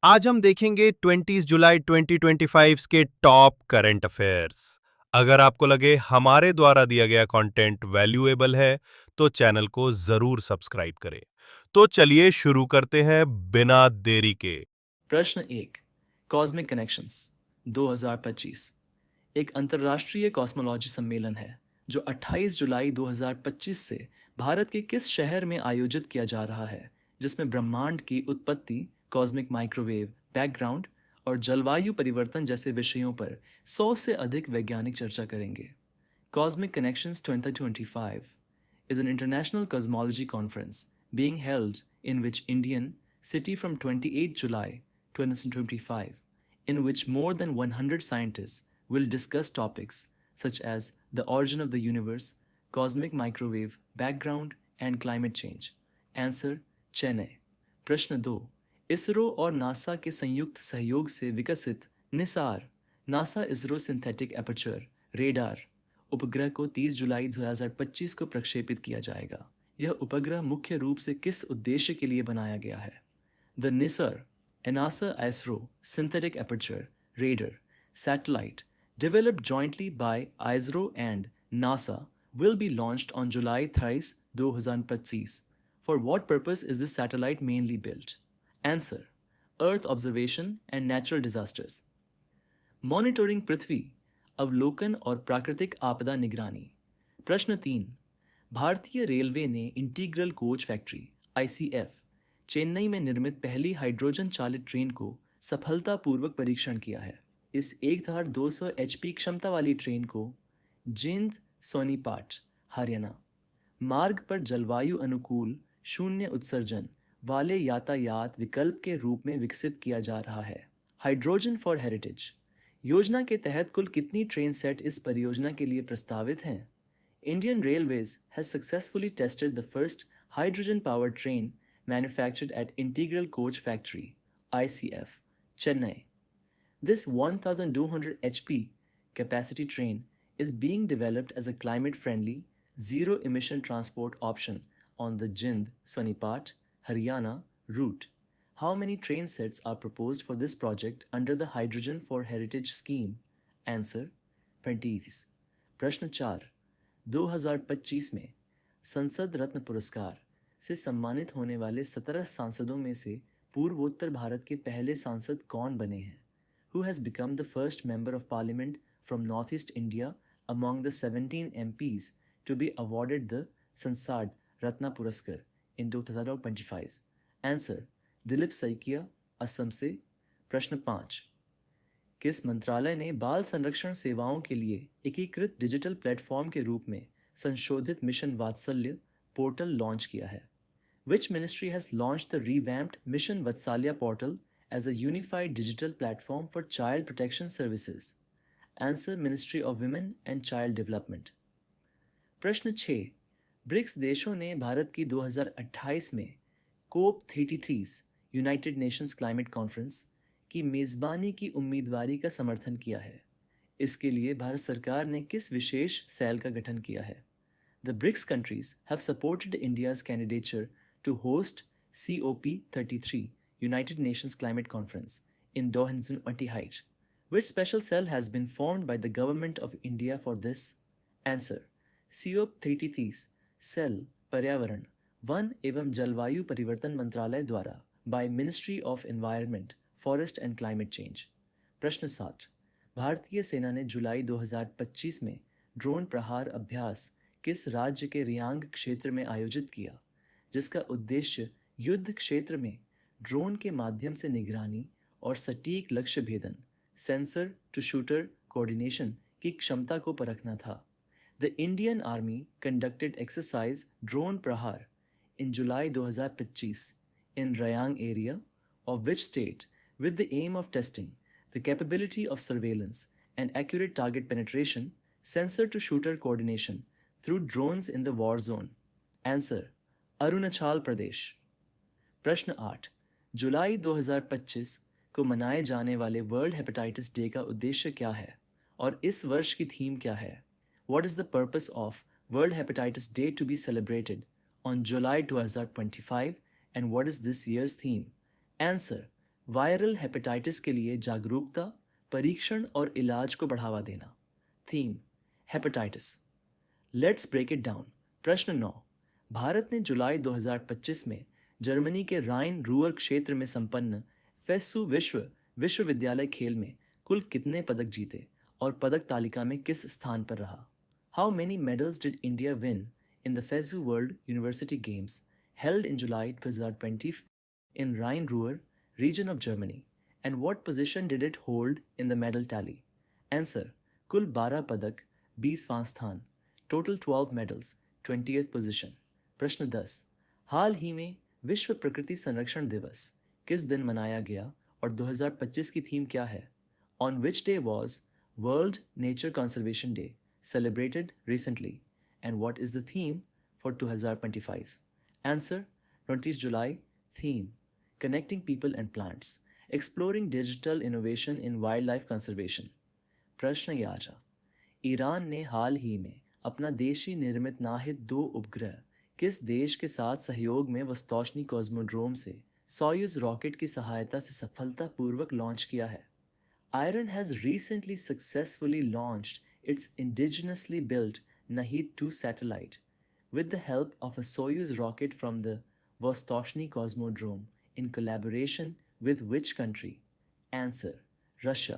आज हम देखेंगे 20 जुलाई 2025 के टॉप करंट अफेयर्स। अगर आपको लगे हमारे द्वारा दिया गया कंटेंट वैल्यूएबल है, तो चैनल को जरूर सब्सक्राइब करें। तो चलिए शुरू करते हैं बिना देरी के। प्रश्न 1। कॉस्मिक कनेक्शंस 2025 एक अंतर्राष्ट्रीय कॉस्मोलॉजी सम्मेलन है जो 28 जुलाई 2025 से भारत के किस शहर में आयोजित किया जा रहा है, जिसमें ब्रह्मांड की उत्पत्ति, कॉस्मिक माइक्रोवेव बैकग्राउंड और जलवायु परिवर्तन जैसे विषयों पर 100 से अधिक वैज्ञानिक चर्चा करेंगे। Cosmic Connections 2025 is an international cosmology conference being held in which Indian city from 28 July 2025, in which more than 100 scientists will discuss topics such as the origin of the universe, cosmic microwave background, and climate change. Answer: Chennai. प्रश्न 2। इसरो और NASA के संयुक्त सहयोग से विकसित Nisar NASA ISRO synthetic aperture radar उपग्रह को 30 जुलाई 2025 को प्रक्षेपित किया जाएगा। यह उपग्रह मुख्य रूप से किस उद्देश्य के लिए बनाया गया है? The NISAR, a NASA ISRO synthetic aperture radar satellite developed jointly by ISRO and NASA will be launched on July 30, 2025. For what purpose is this satellite mainly built? Answer: Earth observation and natural disasters. Monitoring पृथ्वी, अवलोकन और प्राकृतिक आपदा निगरानी। प्रश्न 3। भारतीय railway ने integral coach factory ICF Chennai में निर्मित पहली हाइड्रोजन चालित ट्रेन को सफलतापूर्वक परीक्षण किया है। इस 1200 HP क्षमता वाली ट्रेन को जिंद सोनीपत हरियाणा मार्ग पर जलवायु अनुकूल शून्य उत्सर्जन वाले यातायात विकल्प के रूप में विकसित किया जा रहा है। हाइड्रोजन फॉर हेरिटेज योजना के तहत कुल कितनी ट्रेन सेट इस परियोजना के लिए प्रस्तावित हैं? Indian railways has successfully tested the first hydrogen powered train manufactured at integral coach factory ICF Chennai. This 1200 HP capacity train is being developed as a climate-friendly, zero-emission transport option on the Jind-Sonipat, Haryana route. How many train sets are proposed for this project under the Hydrogen for Heritage scheme? Answer: 20. प्रश्न 4। 2025 में संसद रत्न पुरस्कार से सम्मानित होने वाले 17 सांसदों में से पूर्वोत्तर भारत के पहले सांसद कौन बने हैं? Who has become the first member of parliament from Northeast India among the 17 MPs to be awarded the Sansad Ratna Puraskar in 2025? Answer: Dilip Saikia, Assam से। प्रश्न 5। किस मंत्रालय ने बाल संरक्षण सेवाओं के लिए एकीकृत डिजिटल प्लेटफॉर्म के रूप में संशोधित मिशन वात्सल्य पोर्टल लॉन्च किया है? Which ministry has launched the revamped Mission Vatsalya portal as a unified digital platform for child protection services? Answer: Ministry of Women and Child Development. प्रश्न 6। ब्रिक्स देशों ने भारत की 2028 में COP33 United Nations climate conference की मेज़बानी की उम्मीदवारी का समर्थन किया है। इसके लिए भारत सरकार ने किस विशेष सेल का गठन किया है? The BRICS countries have supported India's candidature to host COP33 United Nations Climate Conference in Doha 2028. Which special cell has been formed by the Government of India for this? Answer: COP33 cell पर्यावरण, वन एवं जलवायु परिवर्तन मंत्रालय द्वारा by Ministry of Environment, Forest and Climate Change. प्रश्न 7। भारतीय सेना ने जुलाई 2025 में ड्रोन प्रहार अभ्यास किस राज्य के रियांग क्षेत्र में आयोजित किया, जिसका उद्देश्य युद्ध क्षेत्र में ड्रोन के माध्यम से निगरानी और सटीक लक्ष्य भेदन सेंसर टू शूटर कोऑर्डिनेशन की क्षमता को परखना था? The Indian army conducted exercise drone प्रहार इन जुलाई 2025 in Rayang area of which state with the aim of testing the capability of surveillance and accurate target penetration, sensor to shooter coordination through drones in the war zone? Answer: Arunachal Pradesh. प्रश्न 8। जुलाई 2025 को मनाए जाने वाले world hepatitis day का उद्देश्य क्या है और इस वर्ष की थीम क्या है? What is the purpose of World Hepatitis Day to be celebrated on July 2025 and what is this year's theme? Answer: viral hepatitis के लिए जागरूकता, परीक्षण और इलाज को बढ़ावा देना। Theme hepatitis. Let's break it down. प्रश्न 9। भारत ने जुलाई 2025 में जर्मनी के राइन रूअर क्षेत्र में संपन्न फेस्सू विश्वविद्यालय खेल में कुल कितने पदक जीते और पदक तालिका में किस स्थान पर रहा? How many medals did India win in the FISU world university games held in July 2020 in Rhine-Ruhr region of Germany, and what position did it hold in the medal tally? Answer: कुल 12 पदक, 20वां स्थान, total 12 medals, 20th position. प्रश्न 10। हाल ही में विश्व प्रकृति संरक्षण दिवस किस दिन मनाया गया और 2025 की थीम क्या है? On which day was World Nature Conservation Day celebrated recently, and what is the theme for 2025? Answer: 20th July. Theme: Connecting People and Plants, Exploring Digital Innovation in Wildlife Conservation. प्रश्न 11। Iran ने हाल ही में अपना देशी निर्मित नाहिद 2 उपग्रह किस देश के साथ सहयोग में वस्तोशनी कॉस्मोड्रोम से सोयूज रॉकेट की सहायता से सफलतापूर्वक लॉन्च किया है? Iran has recently successfully launched its indigenously built Nahid 2 satellite with the help of a Soyuz rocket from the Vostochny Cosmodrome in collaboration with which country? Answer: Russia.